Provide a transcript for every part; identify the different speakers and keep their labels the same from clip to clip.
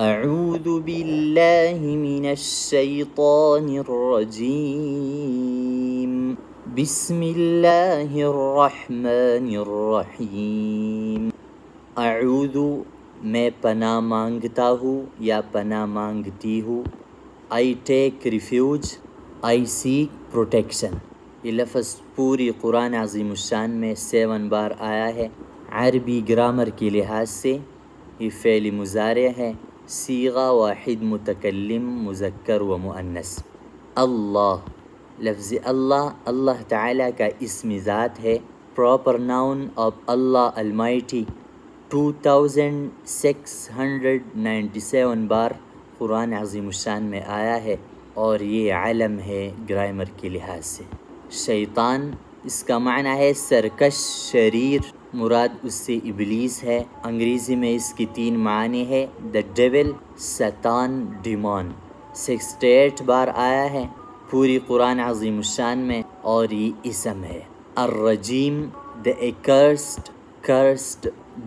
Speaker 1: اعوذ باللہ من الشیطان الرجیم بسم اللہ الرحمن الرحیم۔ اعوذ میں پناہ مانگتا ہوں یا پناہ مانگتی ہوں۔ I take refuge، I seek protection۔ یہ لفظ پوری قرآن عظیم الشان میں 7 بار آیا ہے۔ عربی گرامر کے لحاظ سے یہ فعل مضارع ہے، صیغہ واحد متکلم مذکر و مؤنث۔ اللہ، لفظ اللہ اللہ تعالیٰ کا اسم ذات ہے، پراپر ناؤن آف اللہ المائٹی۔ 2697 بار قرآن عظیم الشان میں آیا ہے اور یہ علم ہے گرامر کے لحاظ سے۔ شیطان اس کا معنی ہے سرکش شریر، مراد اس سے ابلیس ہے۔ انگریزی میں اس کی 3 معنی ہے، the devil، ساتان، ڈیمون۔ 68 بار آیا ہے پوری قرآن عظیم الشان میں اور یہ اسم ہے۔ الرجیم، the accursed، cursed،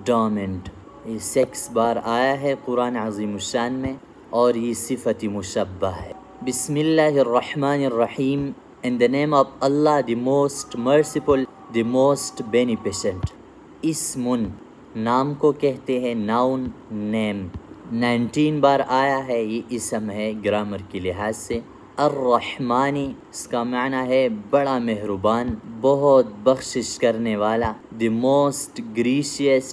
Speaker 1: damned۔ یہ 6 بار آیا ہے قرآن عظیم الشان میں اور یہ صفت مشبہ ہے۔ بسم اللہ الرحمن الرحیم، in the name of Allah the most merciful، the most beneficent۔ اسم، نام کو کہتے ہیں، ناؤن، نیم۔ 19 بار آیا ہے، یہ اسم ہے گرامر کے لحاظ سے۔ الرحمانی، اس کا معنی ہے بڑا مہربان، بہت بخشش کرنے والا۔ the most gracious،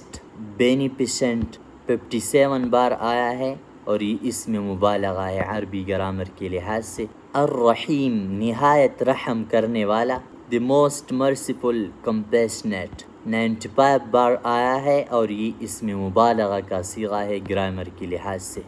Speaker 1: beneficent۔ 57 بار آیا ہے اور یہ اسم مبالغہ ہے عربی گرامر کے لحاظ سے۔ الرحیم، نہایت رحم کرنے والا، the most merciful، compassionate۔ 95 بار آیا ہے اور یہ اسم مبالغہ کا صیغہ ہے گرامر کے لحاظ سے۔